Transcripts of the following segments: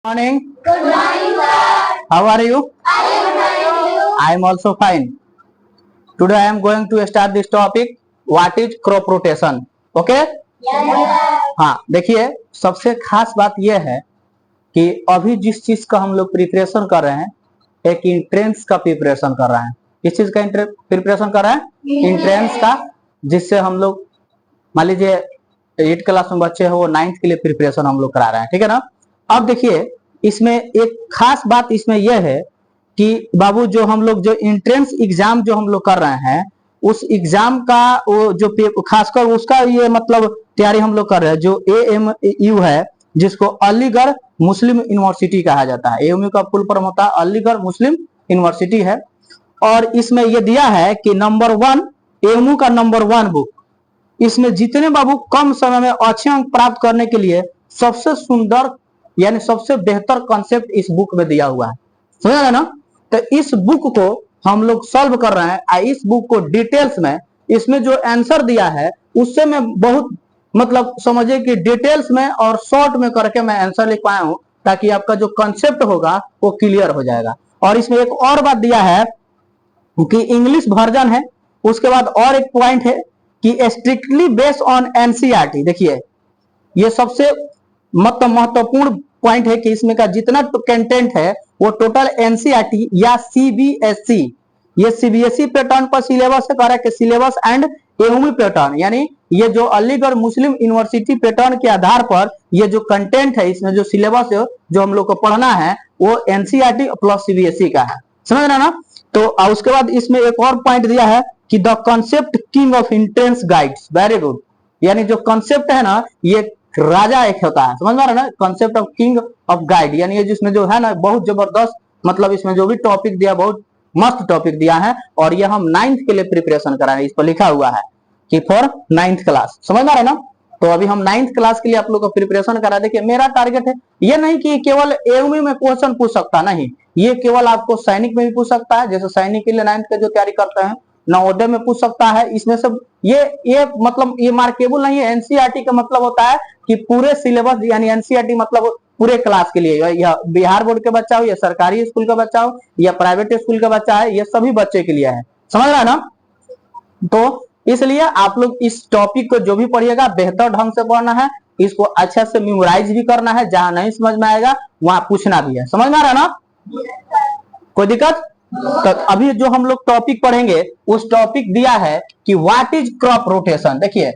Morning. Good morning, sir. How are you? I am fine. I am also fine. Today I am going to start this topic. What is crop rotation? Okay? Yes, sir. हाँ, देखिए सबसे खास बात यह है कि अभी जिस चीज का हम लोग प्रिपरेशन कर रहे हैं, एक इंट्रेंस का प्रिपरेशन कर रहे हैं। किस चीज का प्रिपरेशन कर रहे हैं? इंट्रेंस का, जिससे हम लोग मान लीजिए 8 क्लास में बच्चे हो, 9th के लिए प्रिपरेशन हम लोग करा रहे हैं, ठीक है ना। अब देखिए इसमें एक खास बात इसमें यह है कि बाबू जो हम लोग जो इंट्रेंस एग्जाम जो हम लोग कर रहे हैं, उस एग्जाम का वो जो खासकर उसका ये मतलब तैयारी हम लोग कर रहे हैं, जो AMU है, जिसको अलीगढ़ मुस्लिम यूनिवर्सिटी कहा जाता है। AMU का फुल फॉर्म होता है अलीगढ़ मुस्लिम यूनिवर्सिटी है। और इसमें यह दिया है कि नंबर 1 AMU का नंबर 1 बुक, इसमें जितने बाबू कम समय में अच्छे अंक प्राप्त करने के लिए सबसे सुंदर यानी सबसे बेहतर कॉन्सेप्ट इस बुक में दिया हुआ है, समझा ना। तो इस बुक को हम लोग सॉल्व कर रहे हैं। इस बुक को डिटेल्स में इसमें जो आंसर दिया है उससे मैं बहुत मतलब समझिए कि डिटेल्स में और शॉर्ट में करके मैं आंसर लिख पाया हूं, ताकि आपका जो कॉन्सेप्ट होगा वो क्लियर हो जाएगा। और इसमें एक और बात दिया है कि इंग्लिश वर्जन है। उसके बाद और एक पॉइंट है कि स्ट्रिक्टली बेस्ड ऑन NCERT। देखिए ये सबसे मतलब महत्वपूर्ण पॉइंट है कि इसमें का जितना कंटेंट है वो टोटल NCERT या CBSE, ये CBSE पैटर्न पर सिलेबस है, कह रहा है कि सिलेबस एंड AMU पैटर्न, यानी ये जो अलीगढ़ मुस्लिम यूनिवर्सिटी पैटर्न के आधार पर ये जो कंटेंट है, इसमें जो सिलेबस है जो हम लोग को पढ़ना है वो NCERT प्लस CBSE का है, समझ रहे ना। तो उसके बाद इसमें एक और पॉइंट दिया है कि the concept king of entrance guides, very good, यानी जो कॉन्सेप्ट है ना ये राजा एक होता है, समझ में आ रहा है ना, concept of king of guide, यानी ये जिसमें जो है ना बहुत जबरदस्त मतलब इसमें जो भी टॉपिक दिया बहुत मस्त टॉपिक दिया है। और ये हम 9th के लिए प्रिपरेशन करा रहे हैं, इस पर लिखा हुआ है कि फॉर 9th क्लास, समझ में आ रहा है ना। तो अभी हम 9th क्लास के लिए आप लोग को प्रिपरेशन करा। देखिए मेरा टारगेट है ये नहीं कि केवल AMU में क्वेश्चन पूछ सकता, नहीं, ये केवल आपको सैनिक में भी पूछ सकता है, जैसे सैनिक के लिए 9th का जो तैयारी करते हैं नवोदय में पूछ सकता है। इसमें सब ये मतलब ये मार्केबल नहीं है। NCERT का मतलब होता है कि पूरे सिलेबस, यानी NCERT मतलब पूरे क्लास के लिए, या बिहार बोर्ड के बच्चा हो, या सरकारी स्कूल का बच्चा हो, या प्राइवेट स्कूल का बच्चा है, ये सभी बच्चे के लिए है, समझ रहा है ना। तो इसलिए आप लोग इस टॉपिक को जो भी पढ़िएगा बेहतर ढंग से पढ़ना है, इसको अच्छे से मेमोराइज भी करना है, जहां नहीं समझ में आएगा वहां पूछना भी है, समझ में आ रहा है ना, कोई दिक्कत। तो अभी जो हम लोग टॉपिक पढ़ेंगे उस टॉपिक दिया है कि व्हाट इज क्रॉप रोटेशन। देखिए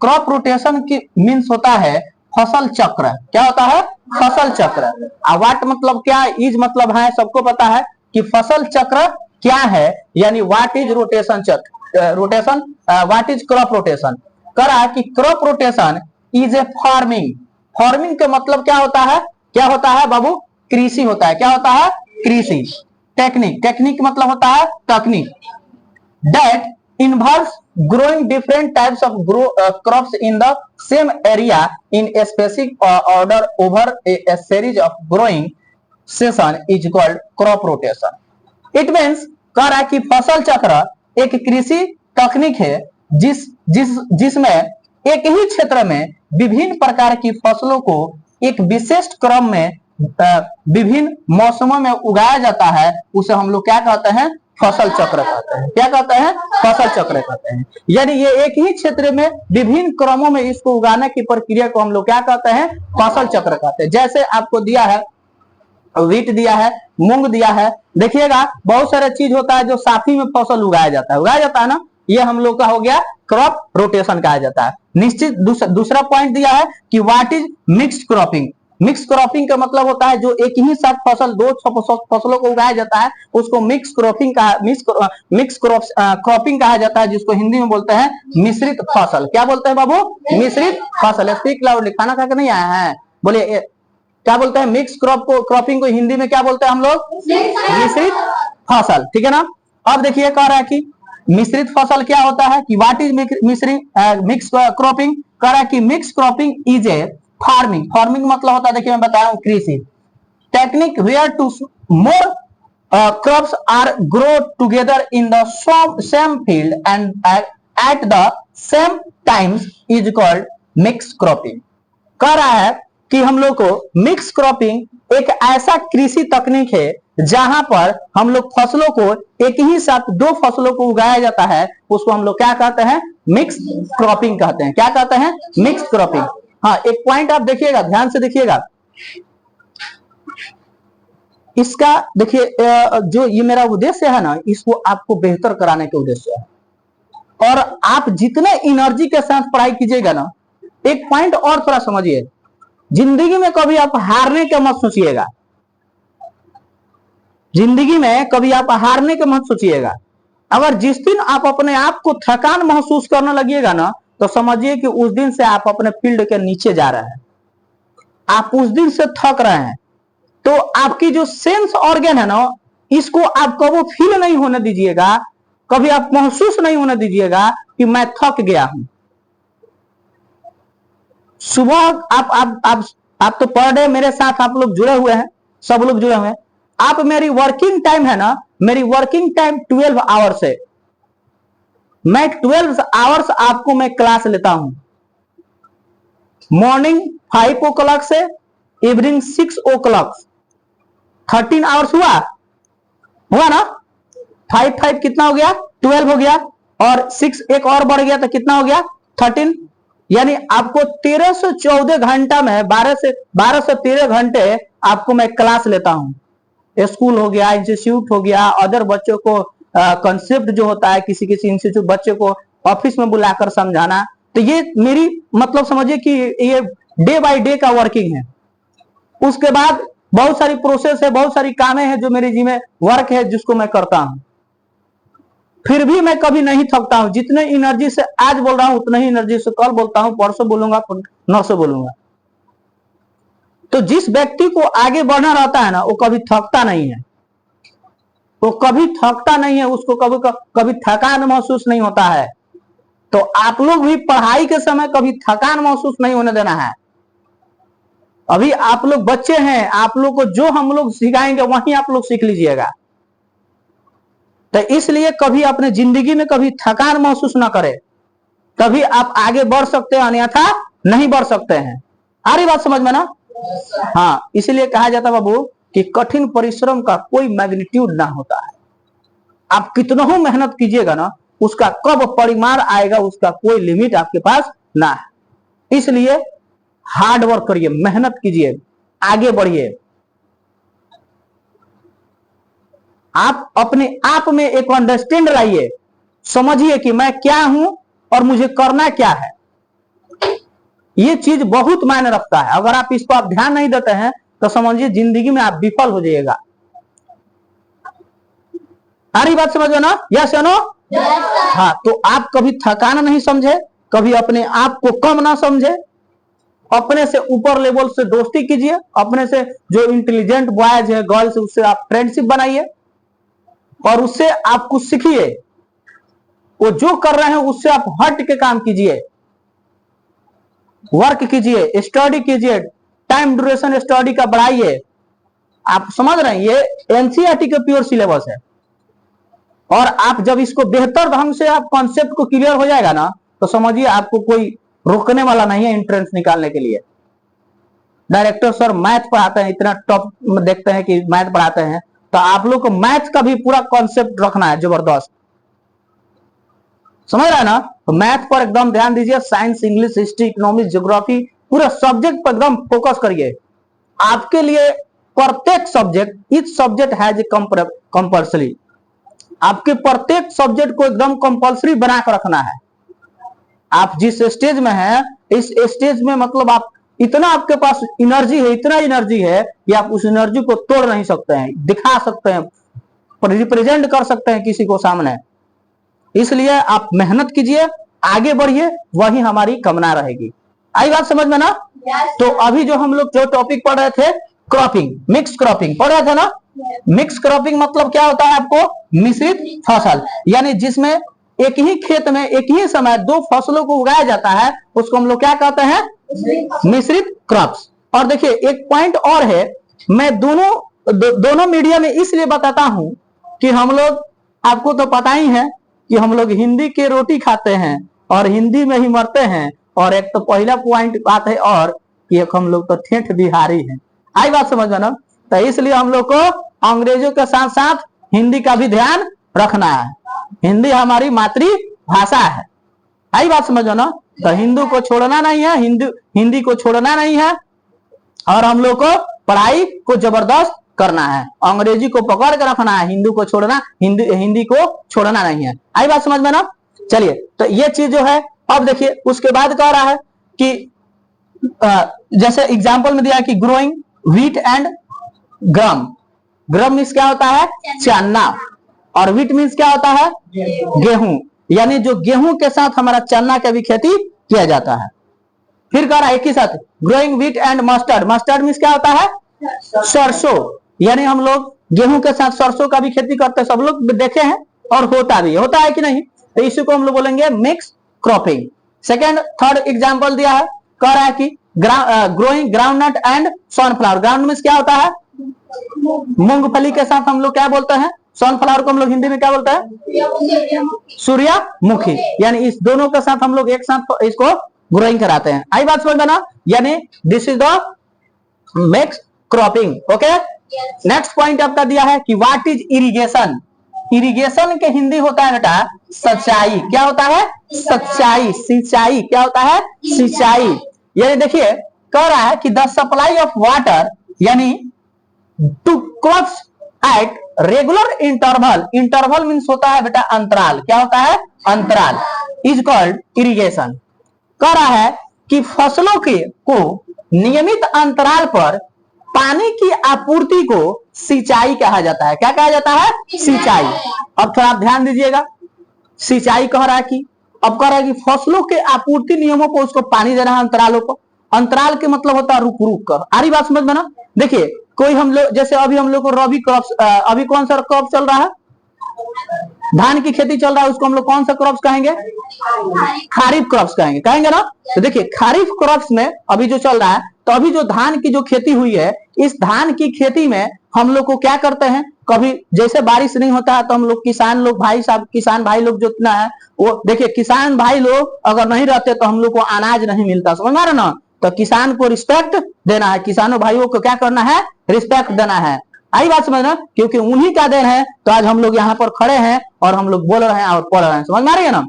क्रॉप रोटेशन की मीन्स होता है फसल चक्र। क्या होता है? फसल चक्र। व्हाट मतलब क्या, इज मतलब है, सबको पता है कि फसल चक्र क्या है, यानी व्हाट इज रोटेशन चक्र, rotation what is crop rotation. करा कि crop rotation is a farming. Farming का मतलब क्या होता है? क्या होता है बाबू? कृषि होता है। क्या होता है? कृषि। टेक्निक, टेक्निक मतलब होता है तकनीक। That involves growing different types of crops in the same area in a specific order over a series of growing season is called crop rotation. It means कह रहा है कि फसल चक्र एक कृषि तकनीक है जिसमें एक ही क्षेत्र में विभिन्न प्रकार की फसलों को एक विशेष क्रम में विभिन्न मौसमों में उगाया जाता है। उसे हम लोग क्या कहते हैं? फसल चक्र कहते हैं। क्या कहते हैं? फसल चक्र कहते हैं। यानी ये एक ही क्षेत्र में विभिन्न क्रमों में इसको उगाने की प्रक्रिया को हम लोग क्या कहते हैं? फसल चक्र कहते हैं। जैसे आपको दिया है व्हीट दिया है, मूंग दिया है, देखिएगा बहुत सारे चीज होता है जो साथी में फसल उगाया जाता है ना, ये हम लोग का हो गया क्रॉप रोटेशन कहा जाता है। निश्चित दूसरा पॉइंट दिया है कि what is mixed cropping. Mix cropping का मतलब होता है जो एक ही साथ फसल दो फसलों को उगाया जाता है उसको मिक्स क्रॉपिंग का मिक्स क्रॉपिंग कहा जाता है, जिसको हिंदी में बोलते हैं मिश्रित फसल। क्या बोलते हैं बाबू? मिश्रित फसल। स्पीक लाउडली, खाना खा के नहीं आया है, बोलिए क्या बोलते हैं? मिक्स क्रॉपिंग को हिंदी में क्या बोलते हैं हम लोग? मिश्रित फसल, ठीक है ना। अब देखिए कह रहा है कि मिश्रित फसल क्या होता है, कि व्हाट इज मिक्स क्रॉपिंग। कह रहा है कि mix cropping is a farming. Farming मतलब होता है, देखिए मैं बता रहा हूं, कृषि technique where two more crops are grow together in the same field and at the same times is called mixed cropping। कह रहा है कि हम लोग को मिक्स क्रॉपिंग एक ऐसा कृषि तकनीक है जहां पर हम लोग फसलों को एक ही साथ दो फसलों को उगाया जाता है, उसको हम लोग क्या कहते हैं? मिक्स क्रॉपिंग कहते हैं। क्या कहते हैं? Mix cropping. हाँ, एक पॉइंट आप देखिएगा, ध्यान से देखिएगा इसका। देखिए जो ये मेरा उद्देश्य है ना, इसको आपको बेहतर कराने के उद्देश्य है। और आप जितने एनर्जी के साथ पढ़ाई कीजिएगा ना, एक पॉइंट और थोड़ा समझिए, जिंदगी में कभी आप हारने के मत सोचिएगा। जिंदगी में कभी आप हारने के मत सोचिएगा। अगर जिस दिन आप अपने आप को थकान महसूस करने लगिएगा ना, तो समझिए कि उस दिन से आप अपने फील्ड के नीचे जा रहे हैं, आप उस दिन से थक रहे हैं। तो आपकी जो सेंस ऑर्गन है ना, इसको आप कभी फील नहीं होने दीजिएगा, कभी आप महसूस नहीं होने दीजिएगा कि मैं थक गया हूं। सुबह आप तो पर डे मेरे साथ आप लोग जुड़े हुए हैं, सब लोग जुड़े हुए हैं। आप मेरी वर्किंग टाइम है ना, मेरी वर्किंग टाइम 12 आवर्स है। मैं 12 आवर्स आपको मैं क्लास लेता हूं। मॉर्निंग 5 o'clock से इवनिंग 6 o'clock, 13 आवर्स हुआ ना। 5 कितना हो गया? 12 हो गया, और 6 एक और बढ़ गया तो कितना हो गया? 13। यानी आपको 13 से 14 घंटा में 12 से 13 घंटे आपको मैं क्लास लेता हूं। स्कूल हो गया, इंस्टीट्यूट हो गया, अदर बच्चों को कंसेप्ट जो होता है, किसी किसी इंस्टीट्यूट बच्चे को ऑफिस में बुलाकर समझाना, तो ये मेरी मतलब समझिए कि ये डे बाय डे का वर्किंग है। उसके बाद बहुत सारी प्रोसेस है, बहुत सारी कामें हैं जो मेरी जिम्मे वर्क है, जिसको मैं करता हूं। फिर भी मैं कभी नहीं थकता हूं। जितने एनर्जी से आज बोल रहा हूं, उतने ही एनर्जी से कल बोलता हूं, परसों बोलूंगा, 900 बोलूंगा। तो जिस व्यक्ति को आगे बढ़ना रहता है ना, वो कभी थकता नहीं है, वो कभी थकता नहीं है, उसको कभी थकान महसूस नहीं होता है। तो आप लोग भी पढ़ाई के समय कभी थकान महसूस नहीं होने देना है। अभी आप लोग बच्चे हैं, आप लोग को जो हम लोग सिखाएंगे वही आप लोग सीख लीजिएगा। तो इसलिए कभी अपने जिंदगी में कभी थकान महसूस ना करें, तभी आप आगे बढ़ सकते हैं, अन्यथा नहीं बढ़ सकते हैं। आ रही बात समझ में ना? हाँ, इसलिए कहा जाता बाबू कि कठिन परिश्रम का कोई मैग्नीट्यूड ना होता है। आप कितना हो मेहनत कीजिएगा ना, उसका कब परिमाण आएगा, उसका कोई लिमिट आपके पास ना है। इसलिए हार्ड वर्क करिए, मेहनत कीजिए, आगे बढ़िए। आप अपने आप में एक अंडरस्टैंड लाइए, समझिए कि मैं क्या हूं और मुझे करना क्या है। ये चीज बहुत मायने रखता है। अगर आप इसको आप ध्यान नहीं देते हैं तो समझिए जिंदगी में आप विफल हो जाइएगा। सारी बात समझो ना? यस या नो? हाँ, तो आप कभी थकान नहीं समझे, कभी अपने आप को कम ना समझे, अपने से ऊपर लेवल से दोस्ती कीजिए, अपने से जो इंटेलिजेंट बॉयज है, गर्ल्स है, उससे आप फ्रेंडशिप बनाइए और उससे आप कुछ सीखिए। वो जो कर रहे हैं उससे आप हट के काम कीजिए, वर्क कीजिए, स्टडी कीजिए, टाइम ड्यूरेशन स्टडी का बढ़ाइए। आप समझ रहे हैं, ये एनसीईआरटी का प्योर सिलेबस है। और आप जब इसको बेहतर ढंग से आप कॉन्सेप्ट को क्लियर हो जाएगा ना, तो समझिए आपको कोई रोकने वाला नहीं है एंट्रेंस निकालने के लिए। डायरेक्टर सर मैथ पढ़ाते हैं, इतना टॉप देखते हैं कि मैथ पढ़ाते हैं, तो आप लोग को मैथ का भी पूरा कॉन्सेप्ट रखना है जबरदस्त। समझ रहा है ना? तो मैथ पर एकदम ध्यान दीजिए, science, English, history, economics, geography, पूरे सब्जेक्ट पर एकदम फोकस करिए। आपके लिए प्रत्येक subject, each subject has a compulsory. आपके प्रत्येक सब्जेक्ट को एकदम कंपल्सरी बना कर रखना है। आप जिस स्टेज में हैं, इस स्टेज में मतलब आप इतना आपके पास एनर्जी है, इतना एनर्जी है कि आप उस एनर्जी को तोड़ नहीं सकते हैं, दिखा सकते हैं, रिप्रेजेंट कर सकते हैं किसी को सामने। इसलिए आप मेहनत कीजिए, आगे बढ़िए, वही हमारी कामना रहेगी। आई बात समझ में ना? तो अभी जो हम लोग जो टॉपिक पढ़ रहे थे, क्रॉपिंग, मिक्स क्रॉपिंग पढ़ रहे थे ना। मिक्स क्रॉपिंग मतलब क्या होता है? आपको मिश्रित फसल, यानी जिसमें एक ही खेत में एक ही समय दो फसलों को उगाया जाता है, उसको हम लोग क्या कहते हैं? मिश्रित क्रॉप्स। और देखिए एक पॉइंट और है, मैं दोनों मीडिया में इसलिए बताता हूं कि हम लोग, आपको तो पता ही है कि हम लोग हिंदी की रोटी खाते हैं और हिंदी में ही मरते हैं। और एक तो पहला पॉइंट बात है और कि हम लोग तो ठेठ बिहारी हैं। आई बात समझ में ना। तो इसलिए हम लोग को अंग्रेजों के साथ साथ हिंदी का भी ध्यान रखना है। हिंदी हमारी मातृभाषा है। आई बात समझ में ना। तो हिंदू को छोड़ना नहीं है, हिंदी को छोड़ना नहीं है, और हम लोग को पढ़ाई को जबरदस्त करना है। अंग्रेजी को पकड़ के रखना है, हिंदू को छोड़ना, हिंदी को छोड़ना नहीं है। आई बात समझ में ना। चलिए, तो ये चीज जो है, अब देखिए उसके बाद कह रहा है कि जैसे एग्जाम्पल में दिया है कि growing wheat and gram. Gram means क्या होता है? चना, और व्हीट मीन्स क्या होता है? गेहूं। यानी जो गेहूं के साथ हमारा चना का भी खेती किया जाता है। फिर कह रहा है एक ही साथ growing wheat and mustard. Mustard means क्या होता है? सरसों। यानी हम लोग गेहूं के साथ सरसों का भी खेती करते हैं, सब लोग देखे हैं, और होता है कि नहीं। तो इसी को हम लोग बोलेंगे mix cropping. Second third example दिया है, कह रहा है कि growing groundnut and sunflower. Ground means क्या होता है? मूंगफली के साथ हम लोग क्या बोलते हैं? सनफ्लावर को हम लोग हिंदी में क्या बोलते हैं? सूर्यमुखी। यानी इस दोनों के साथ हम लोग एक साथ इसको ग्रोइंग कराते हैं। आई बात समझ में ना। यानी this is the mix cropping. Okay, next point आपका दिया है कि व्हाट इज इरिगेशन। इरिगेशन के हिंदी होता है बेटा सच्चाई। क्या होता है? सच्चाई, सिंचाई। क्या होता है? सिंचाई। यानी देखिए कह रहा है कि द सप्लाई ऑफ वाटर यानी to crops at regular interval. Interval means होता है बेटा अंतराल। क्या होता है? अंतराल। Is called irrigation. कह रहा है कि फसलों के को नियमित अंतराल पर पानी की आपूर्ति को सिंचाई कहा जाता है। क्या कहा जाता है? सिंचाई। अब थोड़ा आप ध्यान दीजिएगा, सिंचाई कह रहा है कि, अब कह रहा है कि फसलों के आपूर्ति नियमों को उसको पानी देना है अंतरालों को। अंतराल के मतलब होता है रुक रुक कर। आरी बात समझ में ना। देखिए कोई हम लोग जैसे अभी हम लोग को रबी क्रॉप्स, अभी कौन सा क्रॉप चल रहा है? धान की खेती चल रहा है, उसको हम लोग कौन सा क्रॉप्स कहेंगे? खरीफ क्रॉप्स कहेंगे ना। तो देखिए खरीफ क्रॉप्स में अभी जो चल रहा है, तो अभी जो धान की जो खेती हुई है, इस धान की खेती में हम लोग को क्या करते हैं, कभी जैसे बारिश नहीं होता है तो हम लोग किसान लोग भाई साहब, किसान भाई लोग जो इतना है वो देखिए, किसान भाई लोग अगर नहीं रहते तो हम लोग को अनाज नहीं मिलता। समझ में आ रहा ना। तो किसान को रिस्पेक्ट देना है, किसानों भाइयों को क्या करना है? रिस्पेक्ट देना है। आई बात समझना, क्योंकि उन्हीं का देन है तो आज हम लोग यहाँ पर खड़े हैं और हम लोग बोल रहे हैं और पढ़ रहे हैं। समझ में आ रही है ना।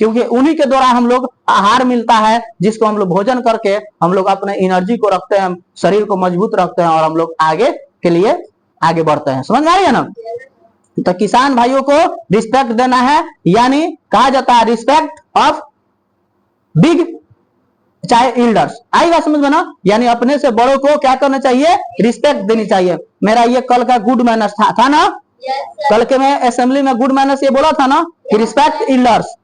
क्योंकि उन्हीं के द्वारा हम लोग आहार मिलता है, जिसको हम लोग भोजन करके हम लोग अपने एनर्जी को रखते हैं, शरीर को मजबूत रखते हैं, और हम लोग आगे के लिए आगे बढ़ते हैं। समझ में आ रही है ना। तो किसान भाइयों को रिस्पेक्ट देना है, यानी कहा जाता है रिस्पेक्ट ऑफ बिग चाहे एल्डर्स। आई बात समझ में ना। यानी अपने से बड़ों को क्या करना चाहिए? रिस्पेक्ट देनी चाहिए। मेरा ये कल का गुड मैनर्स था ना। कल के मैं असेंबली में गुड मैनर्स ये बोला था ना कि रिस्पेक्ट एल्डर्स।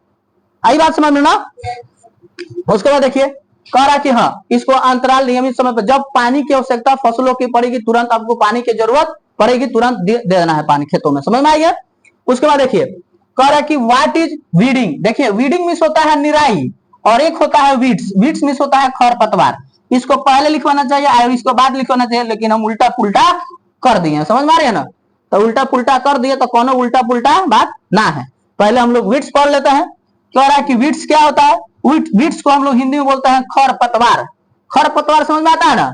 आई बात समझ में ना। उसके बाद देखिए कह रहा कि हाँ, इसको अंतराल नियमित समय पर जब पानी की आवश्यकता फसलों की पड़ेगी, तुरंत आपको पानी की जरूरत पड़ेगी, तुरंत दे देना है पानी खेतों में। समझ में आई है। उसके बाद देखिए कह रहा कि व्हाट इज वीडिंग। देखिए वीडिंग मीन्स होता है निराई, और एक होता है वीड्स। वीड्स मीन्स होता है खरपतवार। इसको पहले लिखवाना चाहिए और इसको बाद लिखवाना चाहिए, लेकिन हम उल्टा पुल्टा कर दिए। समझ में आ रही है ना। तो उल्टा पुल्टा कर दिए तो कोनो उल्टा पुल्टा बात ना है। पहले हम लोग वीड्स पढ़ लेते हैं। कह रहा है कि वीड्स क्या होता है? वीड्स को हम लोग हिंदी में बोलते हैं खरपतवार। खरपतवार समझ में आता है ना?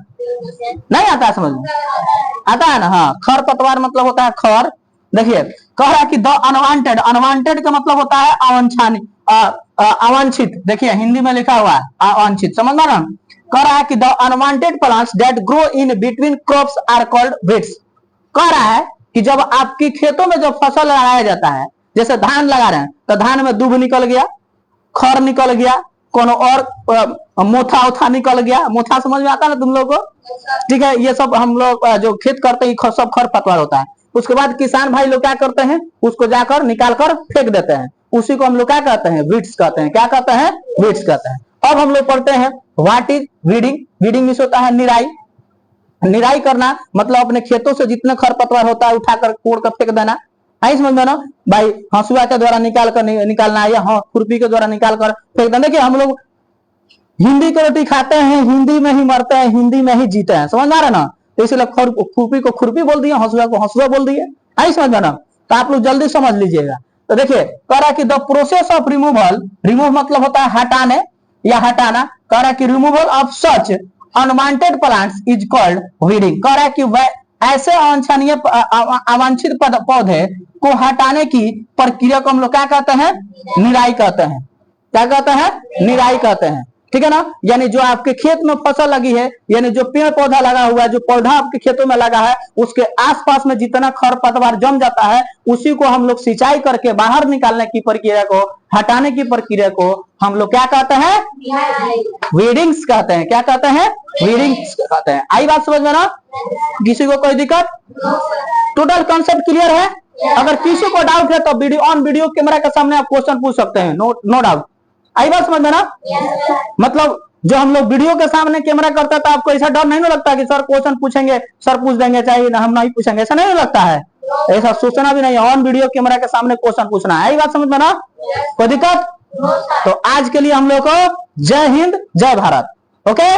नहीं आता है समझ में? आता है ना। हाँ, खरपतवार मतलब होता है खर। देखिए कह रहा है कि द अनवांटेड। अनवांटेड का मतलब होता है अवांछित। देखिए हिंदी में लिखा हुआ है अवांछित। समझ में ना। कह रहा है कि the unwanted plants that grow in between crops are called weeds. कह रहा है कि जब आपकी खेतों में जब फसल लगाया जाता है, जैसे धान लगा रहे हैं, तो धान में दूब निकल गया, खर निकल गया, कोनो और मोथा उथा निकल गया। मोथा समझ में आता है ना तुम लोग को? ठीक है, ये सब हम लोग जो खेत करते हैं सब खरपतवार होता है। उसके बाद किसान भाई लोग क्या करते हैं? उसको जाकर निकाल कर फेंक देते हैं। उसी को हम लोग क्या कहते हैं? वीड्स कहते हैं। क्या कहते हैं? वीड्स कहते हैं। अब हम लोग पढ़ते हैं what is weeding. Weeding means होता है निराई। निराई करना मतलब अपने खेतों से जितने खरपतवार होता है उठाकर कोड़ कर फेंक देना। आई समझ में ना भाई। हंसुआ के द्वारा निकालना है, या खुरपी के द्वारा निकाल कर फेंक देना। देखिए हम लोग हिंदी की रोटी खाते हैं, हिंदी में ही मरते हैं, हिंदी में ही जीते हैं। समझ आ रहा है ना। तो इसलिए खुरपी को खुरपी बोल दिया, हंसुआ को हंसुआ बोल दिए। आई समझ में ना। तो आप लोग जल्दी समझ लीजिएगा। तो देखिए कह रहा कि the process of removal. Remove मतलब होता है हटाने या हटाना। कह रहा कि removal of such unwanted plants is called weeding. कह रहा है कि वह ऐसे अवांछनीय अवांछित पौधे को हटाने की प्रक्रिया को हम लोग क्या कहते हैं? निराई कहते हैं। क्या कहते हैं? निराई कहते हैं। ठीक है ना? यानी जो आपके खेत में फसल लगी है, यानी जो पेड़ पौधा लगा हुआ है, जो पौधा आपके खेतों में लगा है, उसके आसपास में जितना खरपतवार जम जाता है उसी को हम लोग सिंचाई करके बाहर निकालने की प्रक्रिया को, हटाने की प्रक्रिया को हम लोग क्या कहते हैं? वीडिंग्स कहते हैं। क्या कहते हैं? वीडिंग्स कहते हैं। आई बात समझ में ना? किसी को कोई दिक्कत? टोटल कॉन्सेप्ट क्लियर है? अगर किसी को डाउट है तो वीडियो कैमरा के सामने आप क्वेश्चन पूछ सकते हैं। No doubt. आई बात समझ में ना? मतलब जो हम लोग वीडियो के सामने कैमरा करते हैं तो आपको ऐसा डर नहीं लगता कि सर क्वेश्चन पूछेंगे, सर पूछ देंगे, चाहिए ना हम नहीं पूछेंगे, ऐसा नहीं लगता है? ऐसा सोचना भी नहीं। ऑन वीडियो कैमरा के सामने क्वेश्चन पूछना है। आई बात समझ में ना? कोई दिक्कत? तो आज के लिए हम लोग को जय हिंद, जय भारत। ओके।